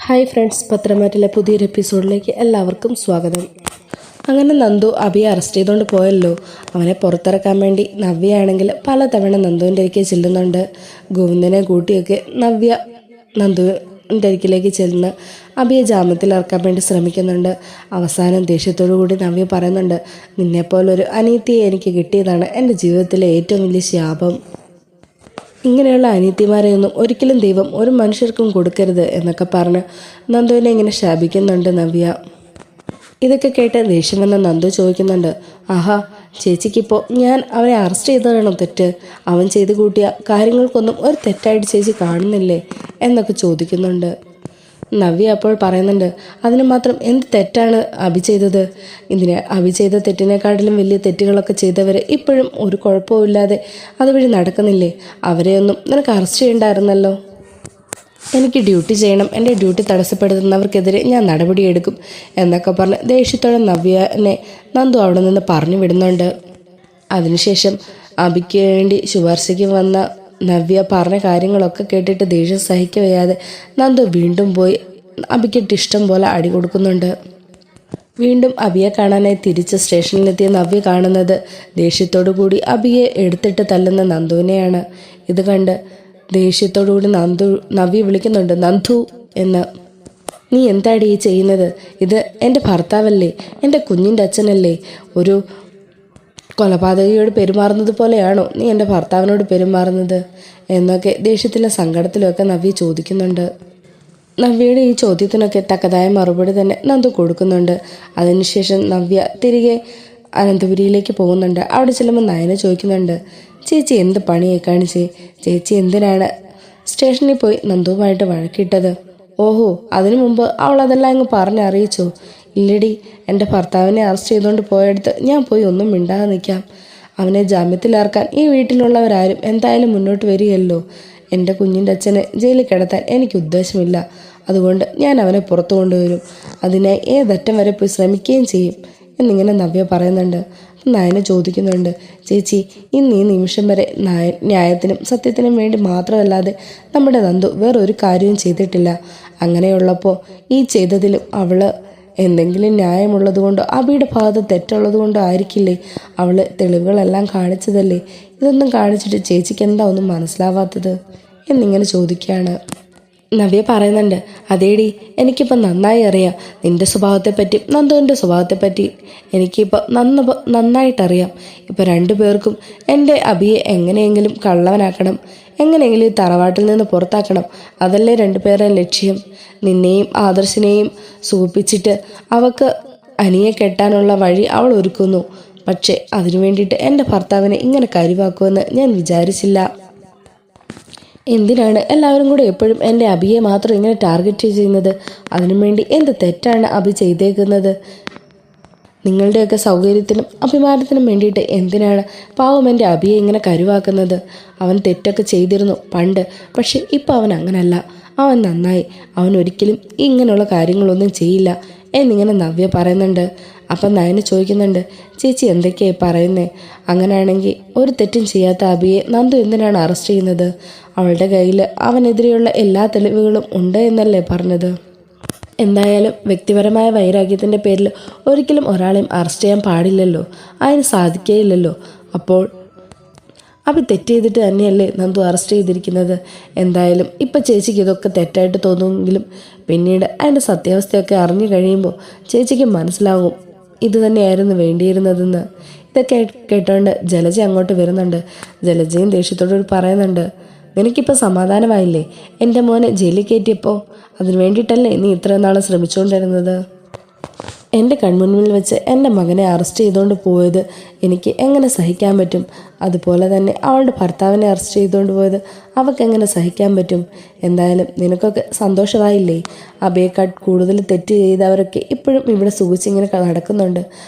Hi friends, പത്രമാറ്റിലെ പുതിയൊരു എപ്പിസോഡിലേക്ക് എല്ലാവർക്കും സ്വാഗതം. അങ്ങനെ നന്ദു അഭിയെ അറസ്റ്റ് ചെയ്തുകൊണ്ട് പോയല്ലോ. അവനെ പുറത്തിറക്കാൻ വേണ്ടി നവ്യയാണെങ്കിൽ പലതവണ നന്ദുവിൻ്റെ അരികെ ചെല്ലുന്നുണ്ട്. ഗോവിന്ദനെ കൂട്ടിയൊക്കെ നവ്യ നന്ദുവിൻ്റെ അരികിലേക്ക് ചെല്ലുന്ന അഭിയെ ജാമ്യത്തിൽ ഇറക്കാൻ വേണ്ടി ശ്രമിക്കുന്നുണ്ട്. അവസാനം ദേഷ്യത്തോടു കൂടി നവ്യ പറയുന്നുണ്ട്, നിന്നെപ്പോലൊരു അനീതിയെ എനിക്ക് കിട്ടിയതാണ് എൻ്റെ ജീവിതത്തിലെ ഏറ്റവും വലിയ ശാപം. ഇങ്ങനെയുള്ള അനീതിമാരെയൊന്നും ഒരിക്കലും ദൈവം ഒരു മനുഷ്യർക്കും കൊടുക്കരുത് എന്നൊക്കെ പറഞ്ഞ് നന്ദുവിനെ ഇങ്ങനെ ശാപിക്കുന്നുണ്ട് നവ്യ. ഇതൊക്കെ കേട്ട് ദേഷ്യം വന്ന നന്ദു ചോദിക്കുന്നുണ്ട്, ആഹാ ചേച്ചിക്കിപ്പോൾ ഞാൻ അവനെ അറസ്റ്റ് ചെയ്തതാണോ തെറ്റ്? അവൻ ചെയ്തു കൂട്ടിയ കാര്യങ്ങൾക്കൊന്നും ഒരു തെറ്റായിട്ട് ചേച്ചി കാണുന്നില്ലേ എന്നൊക്കെ ചോദിക്കുന്നുണ്ട്. നവ്യ അപ്പോൾ പറയുന്നുണ്ട്, അതിന് മാത്രം എന്ത് തെറ്റാണ് അഭി ചെയ്തത്? അഭി ചെയ്ത തെറ്റിനെക്കാട്ടിലും വലിയ തെറ്റുകളൊക്കെ ചെയ്തവർ ഇപ്പോഴും ഒരു കുഴപ്പമില്ലാതെ അതുവഴി നടക്കുന്നില്ലേ? അവരെയൊന്നും നിനക്ക് അറസ്റ്റ് ചെയ്യണ്ടായിരുന്നല്ലോ. എനിക്ക് ഡ്യൂട്ടി ചെയ്യണം, എൻ്റെ ഡ്യൂട്ടി തടസ്സപ്പെടുത്തുന്നവർക്കെതിരെ ഞാൻ നടപടിയെടുക്കും എന്നൊക്കെ പറഞ്ഞ് ദേഷ്യത്തോടെ നവ്യനെ നന്ദു അവിടെ നിന്ന് പറഞ്ഞു വിടുന്നുണ്ട്. അതിനുശേഷം അഭിക്ക് വേണ്ടി ശുപാർശയ്ക്ക് വന്ന നവ്യ പറഞ്ഞ കാര്യങ്ങളൊക്കെ കേട്ടിട്ട് ദേഷ്യം സഹിക്കവയ്യാതെ നന്ദു വീണ്ടും പോയി അഭിക്കിട്ട് ഇഷ്ടം പോലെ അടി കൊടുക്കുന്നുണ്ട്. വീണ്ടും അഭിയെ കാണാനായി തിരിച്ച് സ്റ്റേഷനിലെത്തിയ നവ്യ കാണുന്നത് ദേഷ്യത്തോടു കൂടി അഭിയെ എടുത്തിട്ട് തല്ലുന്ന നന്ദുവിനെയാണ്. ഇത് കണ്ട് ദേഷ്യത്തോടു കൂടി നവ്യ വിളിക്കുന്നുണ്ട്, നന്ദു എന്ന്. നീ എന്താടി ഈ ചെയ്യുന്നത്? ഇത് എൻ്റെ ഭർത്താവല്ലേ, എൻ്റെ കുഞ്ഞിൻ്റെ അച്ഛനല്ലേ. ഒരു കൊലപാതകയോട് പെരുമാറുന്നത് പോലെയാണോ നീ എൻ്റെ ഭർത്താവിനോട് പെരുമാറുന്നത് എന്നൊക്കെ ദേഷ്യത്തിലും സങ്കടത്തിലുമൊക്കെ നവ്യ ചോദിക്കുന്നുണ്ട്. നവ്യയുടെ ഈ ചോദ്യത്തിനൊക്കെ തക്കതായ മറുപടി തന്നെ നന്ദു കൊടുക്കുന്നുണ്ട്. അതിനുശേഷം നവ്യ തിരികെ അനന്തപുരിയിലേക്ക് പോകുന്നുണ്ട്. അവിടെ ചെല്ലുമ്പോൾ നയന ചോദിക്കുന്നുണ്ട്, ചേച്ചി എന്ത് പണിയായി കാണിച്ചേ? ചേച്ചി എന്തിനാണ് സ്റ്റേഷനിൽ പോയി നന്ദുവുമായിട്ട് വഴക്കിട്ടത്? ഓഹോ, അതിനു മുമ്പ് അവൾ അതെല്ലാം അങ്ങ് പറഞ്ഞറിയിച്ചോ? ഇല്ലടി, എൻ്റെ ഭർത്താവിനെ അറസ്റ്റ് ചെയ്തുകൊണ്ട് പോയെടുത്ത് ഞാൻ പോയി ഒന്നും മിണ്ടാതെ നിൽക്കാം. അവനെ ജാമ്യത്തിലിറക്കാൻ ഈ വീട്ടിലുള്ളവരാരും എന്തായാലും മുന്നോട്ട് വരികയല്ലോ. എൻ്റെ കുഞ്ഞിൻ്റെ അച്ഛനെ ജയിലിൽ കിടത്താൻ എനിക്ക് ഉദ്ദേശമില്ല. അതുകൊണ്ട് ഞാൻ അവനെ പുറത്തു കൊണ്ടുവരും. അതിനായി ഏതറ്റം വരെ പോയി ശ്രമിക്കുകയും ചെയ്യും എന്നിങ്ങനെ നവ്യ പറയുന്നുണ്ട്. നയന ചോദിക്കുന്നുണ്ട്, ചേച്ചി ഇന്ന് ഈ നിമിഷം വരെ ന്യായത്തിനും സത്യത്തിനും വേണ്ടി മാത്രമല്ലാതെ നമ്മുടെ നന്ദു വേറൊരു കാര്യവും ചെയ്തിട്ടില്ല. അങ്ങനെയുള്ളപ്പോൾ ഈ ചെയ്തതിലും അവൾ എന്തെങ്കിലും ന്യായമുള്ളത് കൊണ്ടോ അബിയുടെ ഭാഗത്ത് തെറ്റുള്ളത് കൊണ്ടോ ആയിരിക്കില്ലേ അവൾ തെളിവുകളെല്ലാം കാണിച്ചതല്ലേ? ഇതൊന്നും കാണിച്ചിട്ട് ചേച്ചിക്ക് എന്താ ഒന്നും മനസ്സിലാവാത്തത് എന്നിങ്ങനെ ചോദിക്കുകയാണ്. നവ്യ പറയുന്നുണ്ട്, അതേടി, എനിക്കിപ്പോൾ നന്നായി അറിയാം നിൻ്റെ സ്വഭാവത്തെപ്പറ്റി നന്ദുവിൻ്റെ സ്വഭാവത്തെപ്പറ്റി എനിക്കിപ്പോൾ നന്നായിട്ടറിയാം. ഇപ്പോൾ രണ്ടുപേർക്കും എൻ്റെ അബിയെ എങ്ങനെയെങ്കിലും കള്ളവനാക്കണം, എങ്ങനെയെങ്കിലും ഈ തറവാട്ടിൽ നിന്ന് പുറത്താക്കണം. അതല്ലേ രണ്ടുപേരുടെ ലക്ഷ്യം. നിന്നെയും ആദർശിനെയും സൂപ്പിച്ചിട്ട് അവൾക്ക് അനിയെ കെട്ടാനുള്ള വഴി അവൾ ഒരുക്കുന്നു. പക്ഷേ അതിനു വേണ്ടിയിട്ട് എൻ്റെ ഭർത്താവിനെ ഇങ്ങനെ കരുവാക്കുമെന്ന് ഞാൻ വിചാരിച്ചില്ല. എന്തിനാണ് എല്ലാവരും കൂടെ എപ്പോഴും എൻ്റെ അബിയെ മാത്രം ഇങ്ങനെ ടാർഗറ്റ് ചെയ്യുന്നത്? അതിനു വേണ്ടി എന്ത് തെറ്റാണ് അബി ചെയ്തേക്കുന്നത്? നിങ്ങളുടെയൊക്കെ സൗകര്യത്തിനും അഭിമാനത്തിനും വേണ്ടിയിട്ട് എന്തിനാണ് പാവം എൻ്റെ അബിയെ ഇങ്ങനെ കരുവാക്കുന്നത്? അവൻ തെറ്റൊക്കെ ചെയ്തിരുന്നു പണ്ട്, പക്ഷെ ഇപ്പോൾ അവൻ അങ്ങനല്ല. അവൻ നന്നായി. അവൻ ഒരിക്കലും ഇങ്ങനെയുള്ള കാര്യങ്ങളൊന്നും ചെയ്യില്ല എന്നിങ്ങനെ നവ്യ പറയുന്നുണ്ട്. അപ്പം നയന ചോദിക്കുന്നുണ്ട്, ചേച്ചി എന്തൊക്കെയായി പറയുന്നേ? അങ്ങനെയാണെങ്കിൽ ഒരു തെറ്റും ചെയ്യാത്ത അബിയെ നന്ദു എന്തിനാണ് അറസ്റ്റ് ചെയ്യുന്നത്? അവളുടെ കയ്യിൽ അവനെതിരെയുള്ള എല്ലാ തെളിവുകളും ഉണ്ട് എന്നല്ലേ പറഞ്ഞത്? എന്തായാലും വ്യക്തിപരമായ വൈരാഗ്യത്തിൻ്റെ പേരിൽ ഒരിക്കലും ഒരാളെയും അറസ്റ്റ് ചെയ്യാൻ പാടില്ലല്ലോ, അതിന് സാധിക്കുകയില്ലല്ലോ. അപ്പോൾ അബി തെറ്റ് ചെയ്തിട്ട് തന്നെയല്ലേ നന്ദു അറസ്റ്റ് ചെയ്തിരിക്കുന്നത്? എന്തായാലും ഇപ്പം ചേച്ചിക്ക് ഇതൊക്കെ തെറ്റായിട്ട് തോന്നുമെങ്കിലും പിന്നീട് അതിൻ്റെ സത്യാവസ്ഥയൊക്കെ അറിഞ്ഞു കഴിയുമ്പോൾ ചേച്ചിക്ക് മനസ്സിലാകും ഇത് തന്നെയായിരുന്നു വേണ്ടിയിരുന്നതെന്ന്. ഇതൊക്കെ കേട്ടോണ്ട് ജലജ അങ്ങോട്ട് വരുന്നുണ്ട്. ജലജയും ദേഷ്യത്തോട് പറയുന്നുണ്ട്, നിനക്കിപ്പോൾ സമാധാനമായില്ലേ? എൻ്റെ മോനെ ജയിലിൽ കയറ്റിയപ്പോൾ അതിന് വേണ്ടിയിട്ടല്ലേ നീ ഇത്രയും നാൾ ശ്രമിച്ചുകൊണ്ടിരുന്നത്? എൻ്റെ കൺമുന്നിൽ വെച്ച് എൻ്റെ മകനെ അറസ്റ്റ് ചെയ്തുകൊണ്ട് പോയത് എനിക്ക് എങ്ങനെ സഹിക്കാൻ പറ്റും? അതുപോലെ തന്നെ അവളുടെ ഭർത്താവിനെ അറസ്റ്റ് ചെയ്തുകൊണ്ട് പോയത് അവൾക്ക് എങ്ങനെ സഹിക്കാൻ പറ്റും? എന്തായാലും നിനക്കൊക്കെ സന്തോഷമായില്ലേ? അബേക്കാൾ കൂടുതൽ തെറ്റ് ചെയ്തവരൊക്കെ ഇപ്പോഴും ഇവിടെ സൂചിച്ചിങ്ങനെ നടക്കുന്നുണ്ട്.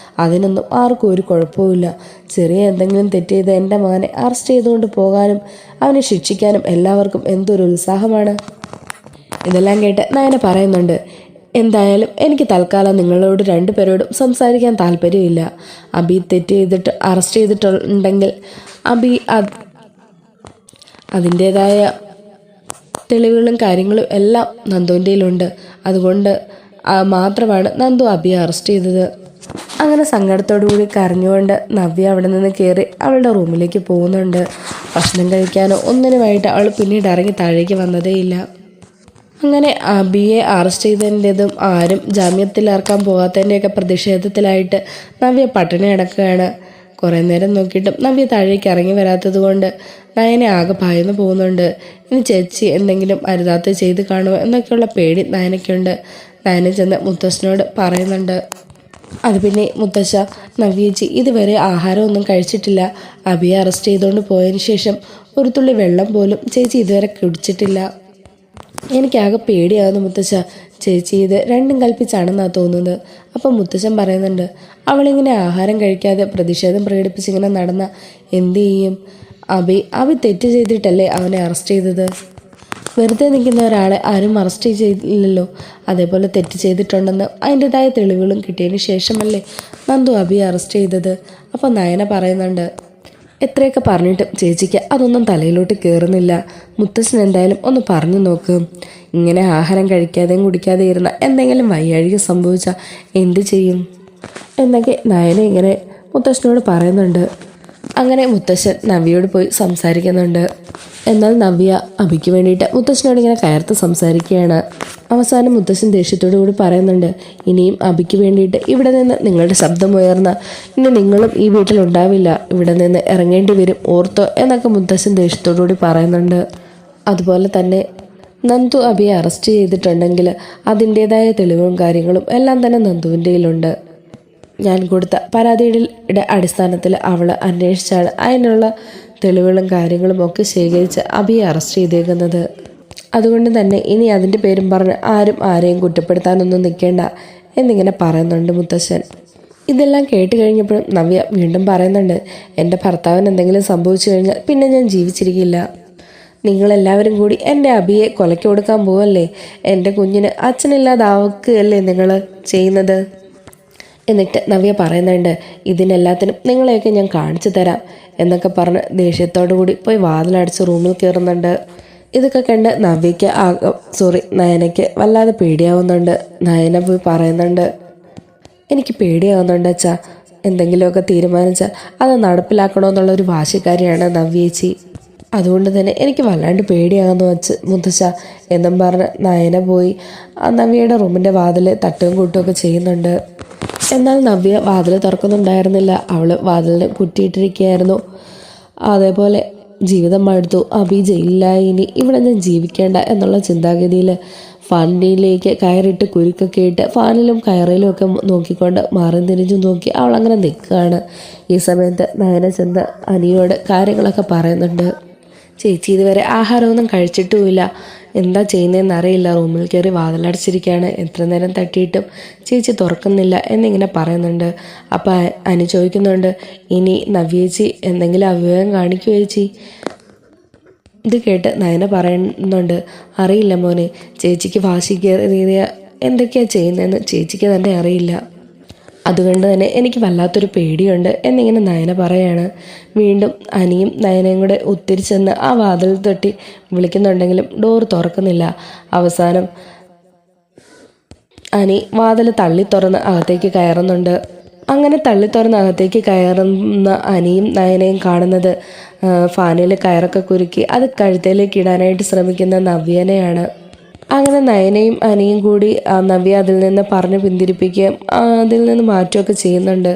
അതിനൊന്നും ആർക്കും ഒരു കുഴപ്പമില്ല. ചെറിയ എന്തെങ്കിലും തെറ്റ് ചെയ്ത എൻ്റെ മകനെ അറസ്റ്റ് ചെയ്തുകൊണ്ട് പോകാനും അവനെ ശിക്ഷിക്കാനും എല്ലാവർക്കും എന്തൊരു ഉത്സാഹമാണ്. ഇതെല്ലാം കേട്ട് നയന പറയുന്നുണ്ട്, എന്തായാലും എനിക്ക് തൽക്കാലം നിങ്ങളോട് രണ്ടുപേരോടും സംസാരിക്കാൻ താല്പര്യമില്ല. അബി തെറ്റ് ചെയ്തിട്ട് അറസ്റ്റ് ചെയ്തിട്ടുണ്ടെങ്കിൽ അബി അതിൻ്റേതായ തെളിവുകളും കാര്യങ്ങളും എല്ലാം നന്ദുവിൻ്റെയിലുണ്ട്. അതുകൊണ്ട് മാത്രമാണ് നന്ദു അബിയെ അറസ്റ്റ് ചെയ്തത്. അങ്ങനെ സങ്കടത്തോടു കൂടി കരഞ്ഞുകൊണ്ട് നവ്യ അവിടെ നിന്ന് കയറി അവളുടെ റൂമിലേക്ക് പോകുന്നുണ്ട്. ഭക്ഷണം കഴിക്കാനോ ഒന്നിനുമായിട്ട് അവൾ പിന്നീട് ഇറങ്ങി താഴേക്ക് വന്നതേയില്ല. അങ്ങനെ അബിയെ അറസ്റ്റ് ചെയ്തതിൻ്റെതും ആരും ജാമ്യത്തിലിറക്കാൻ പോകാത്തതിൻ്റെയൊക്കെ പ്രതിഷേധത്തിലായിട്ട് നവ്യ പട്ടിണി കിടക്കുകയാണ്. കുറേ നേരം നോക്കിയിട്ടും നവ്യ താഴേക്ക് ഇറങ്ങി വരാത്തത് കൊണ്ട് നയനെ ആകെ ഭയന്ന് പോകുന്നുണ്ട്. ഇനി ചേച്ചി എന്തെങ്കിലും അരുതാത്ത ചെയ്ത് കാണുമോ എന്നൊക്കെയുള്ള പേടി നയനയ്ക്കുണ്ട്. നയനെ ചെന്ന് മുത്തശ്ശനോട് പറയുന്നുണ്ട്. അത് പിന്നെ മുത്തശ്ശ, നവ്യേച്ചി ഇതുവരെ ആഹാരമൊന്നും കഴിച്ചിട്ടില്ല. അബിയെ അറസ്റ്റ് ചെയ്തുകൊണ്ട് പോയതിന് ശേഷം ഒരു തുള്ളി വെള്ളം പോലും ചേച്ചി ഇതുവരെ കുടിച്ചിട്ടില്ല. എനിക്കാകെ പേടിയാകുന്നു മുത്തശ്ശ. ചേച്ചി ഇത് രണ്ടും കൽപ്പിച്ചാണെന്നാണ് തോന്നുന്നത്. അപ്പം മുത്തശ്ശൻ പറയുന്നുണ്ട്, അവളിങ്ങനെ ആഹാരം കഴിക്കാതെ പ്രതിഷേധം പ്രകടിപ്പിച്ചിങ്ങനെ നടന്ന എന്തു ചെയ്യും? അബി തെറ്റ് ചെയ്തിട്ടല്ലേ അവനെ അറസ്റ്റ് ചെയ്തത്? വെറുതെ നിൽക്കുന്ന ഒരാളെ ആരും അറസ്റ്റ് ചെയ്തില്ലല്ലോ. അതേപോലെ തെറ്റ് ചെയ്തിട്ടുണ്ടെന്ന് അതിൻ്റെതായ തെളിവുകളും കിട്ടിയതിന് ശേഷമല്ലേ നന്ദു അബിയെ അറസ്റ്റ് ചെയ്തത്. അപ്പോൾ നയന പറയുന്നുണ്ട്, എത്രയൊക്കെ പറഞ്ഞിട്ടും ചേച്ചിക്ക് അതൊന്നും തലയിലോട്ട് കയറുന്നില്ല. മുത്തശ്ശൻ എന്തായാലും ഒന്ന് പറഞ്ഞു നോക്ക്. ഇങ്ങനെ ആഹാരം കഴിക്കാതെയും കുടിക്കാതെ ഇരുന്ന എന്തെങ്കിലും വയ്യാഴിക സംഭവിച്ചാൽ എന്ത് ചെയ്യും എന്നൊക്കെ നയന ഇങ്ങനെ മുത്തശ്ശനോട് പറയുന്നുണ്ട്. അങ്ങനെ മുത്തശ്ശൻ നവ്യയോട് പോയി സംസാരിക്കുന്നുണ്ട്. എന്നാൽ നവ്യ അബിക്ക് വേണ്ടിയിട്ട് മുത്തശ്ശനോട് ഇങ്ങനെ കയർത്ത് സംസാരിക്കുകയാണ്. അവസാനം മുത്തശ്ശൻ ദേഷ്യത്തോടു കൂടി പറയുന്നുണ്ട്, ഇനിയും അബിക്ക് വേണ്ടിയിട്ട് ഇവിടെ നിന്ന് നിങ്ങളുടെ ശബ്ദമുയർന്ന ഇനി നിങ്ങളും ഈ വീട്ടിലുണ്ടാവില്ല, ഇവിടെ നിന്ന് ഇറങ്ങേണ്ടി വരും, ഓർത്തോ എന്നൊക്കെ മുത്തശ്ശൻ ദേഷ്യത്തോടു കൂടി പറയുന്നുണ്ട്. അതുപോലെ തന്നെ നന്ദു അബിയെ അറസ്റ്റ് ചെയ്തിട്ടുണ്ടെങ്കിൽ അതിൻ്റേതായ തെളിവും കാര്യങ്ങളും എല്ലാം തന്നെ നന്ദുവിൻ്റെ കയ്യിലുണ്ട്. ഞാൻ കൊടുത്ത പരാതിയുടെ അടിസ്ഥാനത്തിൽ അവൾ അന്വേഷിച്ചാണ് അതിനുള്ള തെളിവുകളും കാര്യങ്ങളും ഒക്കെ ശേഖരിച്ച് അബിയെ അറസ്റ്റ് ചെയ്തേക്കുന്നത്. അതുകൊണ്ട് തന്നെ ഇനി അതിൻ്റെ പേരും പറഞ്ഞ് ആരും ആരെയും കുറ്റപ്പെടുത്താനൊന്നും നിൽക്കേണ്ട എന്നിങ്ങനെ പറയുന്നുണ്ട് മുത്തശ്ശൻ. ഇതെല്ലാം കേട്ട് കഴിഞ്ഞപ്പോഴും നവ്യ വീണ്ടും പറയുന്നുണ്ട്, എൻ്റെ ഭർത്താവിന് എന്തെങ്കിലും സംഭവിച്ചു കഴിഞ്ഞാൽ പിന്നെ ഞാൻ ജീവിച്ചിരിക്കില്ല. നിങ്ങളെല്ലാവരും കൂടി എൻ്റെ അബിയെ കൊലയ്ക്ക് കൊടുക്കാൻ പോവല്ലേ? എൻ്റെ കുഞ്ഞിന് അച്ഛനില്ലാതാവുകയല്ലേ നിങ്ങൾ ചെയ്യുന്നത്? എന്നിട്ട് നവ്യ പറയുന്നുണ്ട്, ഇതിനെല്ലാത്തിനും നിങ്ങളെയൊക്കെ ഞാൻ കാണിച്ചു തരാം എന്നൊക്കെ പറഞ്ഞ് ദേഷ്യത്തോടു കൂടി പോയി വാതിലടച്ച് റൂമിൽ കയറുന്നുണ്ട്. ഇതൊക്കെ കണ്ട് നയനയ്ക്ക് വല്ലാതെ പേടിയാവുന്നുണ്ട്. നയന പോയി പറയുന്നുണ്ട്, എനിക്ക് പേടിയാവുന്നുണ്ട് അച്ഛാ. എന്തെങ്കിലുമൊക്കെ തീരുമാനിച്ചാൽ അത് നടപ്പിലാക്കണമെന്നുള്ളൊരു വാശിക്കാരിയാണ് നവ്യേച്ചി. അതുകൊണ്ട് തന്നെ എനിക്ക് വല്ലാണ്ട് പേടിയാകുന്നു മുത്തശ്ശ എന്നും പറഞ്ഞ് നയന പോയി നവ്യയുടെ റൂമിൻ്റെ വാതിൽ തട്ടും കൂട്ടുമൊക്കെ ചെയ്യുന്നുണ്ട്. എന്നാൽ നവ്യ വാതിൽ തുറക്കുന്നുണ്ടായിരുന്നില്ല. അവൾ വാതിലിന് കുറ്റിയിട്ടിരിക്കുകയായിരുന്നു. അതേപോലെ ജീവിതം മടുത്തു, അബി ജയിലിലായി, ഇനി ഇവിടെ ഞാൻ ജീവിക്കേണ്ട എന്നുള്ള ചിന്താഗതിയിൽ ഫാനിലേക്ക് കയറിട്ട് കുരുക്കൊക്കെ ഇട്ട് ഫാനിലും കയറിലും ഒക്കെ നോക്കിക്കൊണ്ട് മാറി തിരിഞ്ഞു നോക്കി അവളങ്ങനെ നിൽക്കുകയാണ്. ഈ സമയത്ത് നയന ചെന്ന് അനിയോട് കാര്യങ്ങളൊക്കെ പറയുന്നുണ്ട്. ചേച്ചി ഇതുവരെ ആഹാരമൊന്നും കഴിച്ചിട്ടുമില്ല, എന്താ ചെയ്യുന്നതെന്ന് അറിയില്ല, റൂമിൽ കയറി വാതിലടച്ചിരിക്കുകയാണ്, എത്ര നേരം തട്ടിയിട്ടും ചേച്ചി തുറക്കുന്നില്ല എന്നിങ്ങനെ പറയുന്നുണ്ട്. അപ്പോൾ അനി ചോദിക്കുന്നുണ്ട്, ഇനി നവ്യേച്ചി എന്തെങ്കിലും അവിവേകം കാണിക്കുമോ ചേച്ചി? ഇത് കേട്ട് നയന പറയുന്നുണ്ട്, അറിയില്ല മോനെ, ചേച്ചിക്ക് വാശി കയറിയ എന്തൊക്കെയാണ് ചെയ്യുന്നതെന്ന് ചേച്ചിക്ക് തന്നെ അറിയില്ല, അതുകൊണ്ട് തന്നെ എനിക്ക് വല്ലാത്തൊരു പേടിയുണ്ട് എന്നിങ്ങനെ നയന പറയാണ്. വീണ്ടും അനിയും നയനയും കൂടെ ഒത്തിരി ചെന്ന് ആ വാതിൽ തട്ടി വിളിക്കുന്നുണ്ടെങ്കിലും ഡോർ തുറക്കുന്നില്ല. അവസാനം അനി വാതിൽ തള്ളി തുറന്ന് അകത്തേക്ക് കയറുന്നുണ്ട്. അങ്ങനെ തള്ളി തുറന്ന് അകത്തേക്ക് കയറുന്ന അനിയും നയനയും കാണുന്നത് ഫാനിൽ കയറൊക്കെ കുരുക്കി അത് കഴുത്തേലേക്ക് ഇടാനായിട്ട് ശ്രമിക്കുന്ന നവ്യനെയാണ്. അങ്ങനെ നയനയും അനിയും കൂടി നവ്യ അതിൽ നിന്ന് പറഞ്ഞ് പിന്തിരിപ്പിക്കുകയും അതിൽ നിന്ന് മാറ്റുകയൊക്കെ ചെയ്യുന്നുണ്ട്.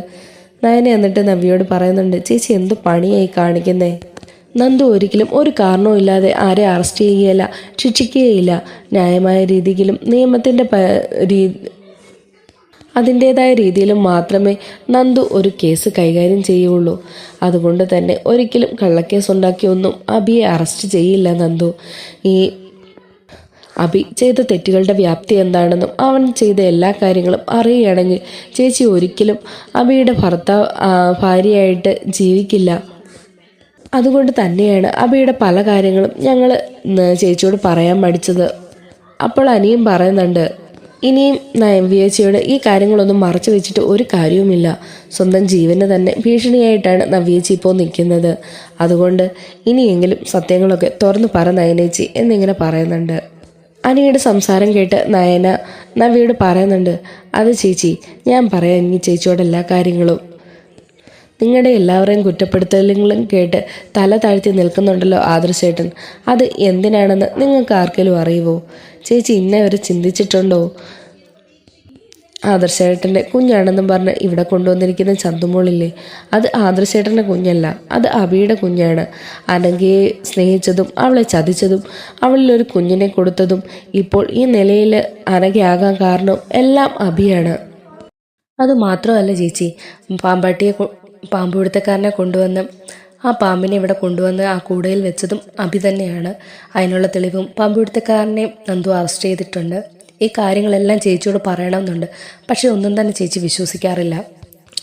നയന എന്നിട്ട് നവ്യയോട് പറയുന്നുണ്ട്, ചേച്ചി എന്ത് പണിയായി കാണിക്കുന്നേ? നന്ദു ഒരിക്കലും ഒരു കാരണവും ഇല്ലാതെ ആരെ അറസ്റ്റ് ചെയ്യുകയില്ല, ശിക്ഷിക്കുകയില്ല. ന്യായമായ രീതിയിലും നിയമത്തിൻ്റെ അതിൻ്റേതായ രീതിയിലും മാത്രമേ നന്ദു ഒരു കേസ് കൈകാര്യം ചെയ്യുള്ളൂ. അതുകൊണ്ട് തന്നെ ഒരിക്കലും കള്ളക്കേസ് ഉണ്ടാക്കിയൊന്നും അബിയെ അറസ്റ്റ് ചെയ്യില്ല നന്ദു. ഈ അബി ചെയ്ത തെറ്റുകളുടെ വ്യാപ്തി എന്താണെന്നും അവൻ ചെയ്ത എല്ലാ കാര്യങ്ങളും അറിയുകയാണെങ്കിൽ ചേച്ചി ഒരിക്കലും അബിയുടെ ഭാര്യയായിട്ട് ജീവിക്കില്ല. അതുകൊണ്ട് തന്നെയാണ് അബിയുടെ പല കാര്യങ്ങളും ഞങ്ങൾ ചേച്ചിയോട് പറയാൻ മടിച്ചത്. അപ്പോൾ അനിയും പറയുന്നുണ്ട്, ഇനിയും നവ്യേച്ചിയോട് ഈ കാര്യങ്ങളൊന്നും മറച്ചു വെച്ചിട്ട് ഒരു കാര്യവുമില്ല. സ്വന്തം ജീവന് തന്നെ ഭീഷണിയായിട്ടാണ് നവ്യേച്ചി ഇപ്പോൾ നിൽക്കുന്നത്. അതുകൊണ്ട് ഇനിയെങ്കിലും സത്യങ്ങളൊക്കെ തുറന്നു പറ നയനേച്ചി എന്നിങ്ങനെ പറയുന്നുണ്ട്. അനിയുടെ സംസാരം കേട്ട് നയന നവ്യയോട് പറയുന്നുണ്ട്, അത് ചേച്ചി, ഞാൻ പറയാം ഇനി ചേച്ചിയോട് എല്ലാ കാര്യങ്ങളും. നിങ്ങളുടെ എല്ലാവരെയും കുറ്റപ്പെടുത്തലുകളും കേട്ട് തല താഴ്ത്തി നിൽക്കുന്നുണ്ടല്ലോ ആദർശേട്ടൻ. അത് എന്തിനാണെന്ന് നിങ്ങൾക്ക് ആർക്കെങ്കിലും അറിയുമോ? ചേച്ചി ഇന്നേ വരെ ചിന്തിച്ചിട്ടുണ്ടോ? ആദർശേട്ടൻ്റെ കുഞ്ഞാണെന്നും പറഞ്ഞ് ഇവിടെ കൊണ്ടുവന്നിരിക്കുന്ന ചന്തുമോളില്ലേ, അത് ആദർശേട്ടൻ്റെ കുഞ്ഞല്ല, അത് അബിയുടെ കുഞ്ഞാണ്. അനഘയെ സ്നേഹിച്ചതും അവളെ ചതിച്ചതും അവളിലൊരു കുഞ്ഞിനെ കൊടുത്തതും ഇപ്പോൾ ഈ നിലയിൽ അനഘയാകാൻ കാരണം എല്ലാം അബിയാണ്. അതുമാത്രമല്ല ചേച്ചി, പാമ്പുപിടുത്തക്കാരനെ കൊണ്ടുവന്ന് ആ പാമ്പിനെ ഇവിടെ കൊണ്ടുവന്ന് ആ കൂടയിൽ വെച്ചതും അബി തന്നെയാണ്. അതിനുള്ള തെളിവും പാമ്പുപിടുത്തക്കാരനെ നന്ദു അറസ്റ്റ് ചെയ്തിട്ടുണ്ട്. ഈ കാര്യങ്ങളെല്ലാം ചേച്ചിയോട് പറയണമെന്നുണ്ട്, പക്ഷെ ഒന്നും തന്നെ ചേച്ചി വിശ്വസിക്കാറില്ല.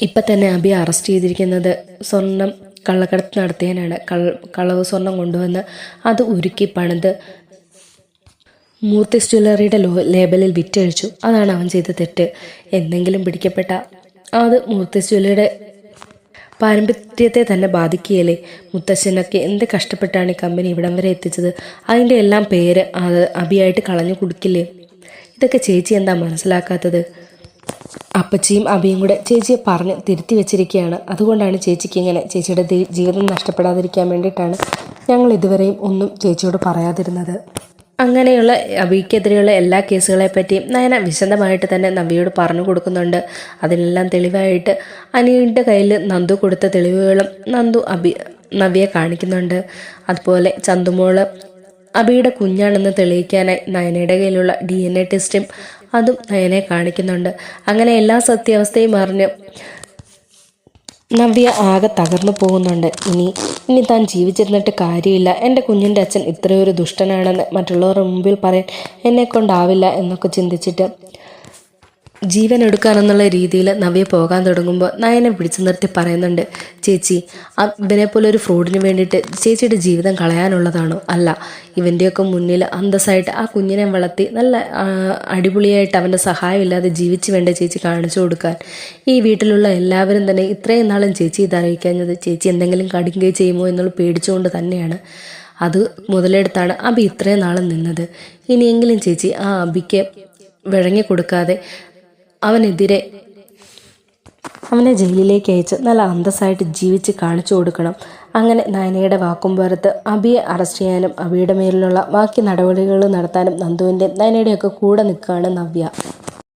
ഇപ്പം തന്നെ അബി അറസ്റ്റ് ചെയ്തിരിക്കുന്നത് സ്വർണം കള്ളക്കടത്ത് നടത്തിയതിനാണ്. കളവ് സ്വർണം കൊണ്ടുവന്ന് അത് ഉരുക്കി പണിത് മൂർത്തിസ് ജ്വല്ലറിയുടെ ലേബലിൽ വിറ്റഴിച്ചു. അതാണ് അവൻ ചെയ്ത തെറ്റ്. എന്തെങ്കിലും പിടിക്കപ്പെട്ട അത് മൂർത്തിസ് ജ്വല്ലറിയുടെ പാരമ്പര്യത്തെ തന്നെ ബാധിക്കുകയല്ലേ. മുത്തശ്ശനൊക്കെ എന്ത് കഷ്ടപ്പെട്ടാണ് ഈ കമ്പനി ഇവിടം വരെ എത്തിച്ചത്. അതിൻ്റെ എല്ലാം പേര് അത് അബിയായിട്ട് കളഞ്ഞു കൊടുക്കില്ലേ? ഇതൊക്കെ ചേച്ചി എന്താ മനസ്സിലാക്കാത്തത്? അപ്പച്ചിയും അബിയും കൂടെ ചേച്ചിയെ പറഞ്ഞ് തിരുത്തി വെച്ചിരിക്കുകയാണ്. അതുകൊണ്ടാണ് ചേച്ചിക്ക് ഇങ്ങനെ ചേച്ചിയുടെ ജീവിതം നഷ്ടപ്പെടാതിരിക്കാൻ വേണ്ടിയിട്ടാണ് ഞങ്ങൾ ഇതുവരെയും ഒന്നും ചേച്ചിയോട് പറയാതിരുന്നത്. അങ്ങനെയുള്ള അബിക്കെതിരെയുള്ള എല്ലാ കേസുകളെപ്പറ്റിയും നയന വിശദമായിട്ട് തന്നെ നവ്യയോട് പറഞ്ഞു കൊടുക്കുന്നുണ്ട്. അതിനെല്ലാം തെളിവായിട്ട് അനിയുടെ കയ്യിൽ നന്ദു കൊടുത്ത തെളിവുകളും നവ്യയെ കാണിക്കുന്നുണ്ട്. അതുപോലെ ചന്തുമോള് അബിയുടെ കുഞ്ഞാണെന്ന് തെളിയിക്കാനായി നയനയുടെ കയ്യിലുള്ള DNA ടെസ്റ്റും അതും നയനയെ കാണിക്കുന്നുണ്ട്. അങ്ങനെ എല്ലാ സത്യാവസ്ഥയും അറിഞ്ഞ് നവ്യ ആകെ തകർന്നു പോകുന്നുണ്ട്. ഇനി താൻ ജീവിച്ചിരുന്നിട്ട് കാര്യമില്ല, എൻ്റെ കുഞ്ഞിൻ്റെ അച്ഛൻ ഇത്രയൊരു ദുഷ്ടനാണെന്ന് മറ്റുള്ളവരുടെ മുമ്പിൽ പറയാൻ എന്നെക്കൊണ്ടാവില്ല എന്നൊക്കെ ചിന്തിച്ചിട്ട് ജീവൻ എടുക്കാനെന്നുള്ള രീതിയിൽ നവ്യ പോകാൻ തുടങ്ങുമ്പോൾ നയനെ പിടിച്ചു നിർത്തി പറയുന്നുണ്ട്, ചേച്ചി ഇവനെ പോലെ ഒരു ഫ്രോഡിന് വേണ്ടിയിട്ട് ചേച്ചിയുടെ ജീവിതം കളയാനുള്ളതാണോ? അല്ല, ഇവൻ്റെയൊക്കെ മുന്നിൽ അന്തസ്സായിട്ട് ആ കുഞ്ഞിനെ വളർത്തി നല്ല അടിപൊളിയായിട്ട് അവൻ്റെ സഹായം ഇല്ലാതെ ജീവിച്ച് വേണ്ട ചേച്ചി കാണിച്ചു കൊടുക്കാൻ. ഈ വീട്ടിലുള്ള എല്ലാവരും തന്നെ ഇത്രയും നാളും ചേച്ചി ഇതറിയിക്കാഞ്ഞത് ചേച്ചി എന്തെങ്കിലും കടുങ്കൈ ചെയ്യുമോ എന്നുള്ള പേടിച്ചുകൊണ്ട് തന്നെയാണ്. അത് മുതലെടുത്താണ് അബി ഇത്രയും നാളും നിന്നത്. ഇനിയെങ്കിലും ചേച്ചി ആ അബിക്ക് വഴങ്ങി കൊടുക്കാതെ അവനെ ജയിലിലേക്ക് അയച്ച് നല്ല അന്തസ്സായിട്ട് ജീവിച്ച് കാണിച്ചു കൊടുക്കണം. അങ്ങനെ നയനയുടെ വാക്കും പുറത്ത് അബിയെ അറസ്റ്റ് ചെയ്യാനും അബിയുടെ മേലിലുള്ള ബാക്കി നടപടികൾ നടത്താനും നന്ദുവിൻ്റെ നയനയുടെയൊക്കെ കൂടെ നിൽക്കുകയാണ് നവ്യ.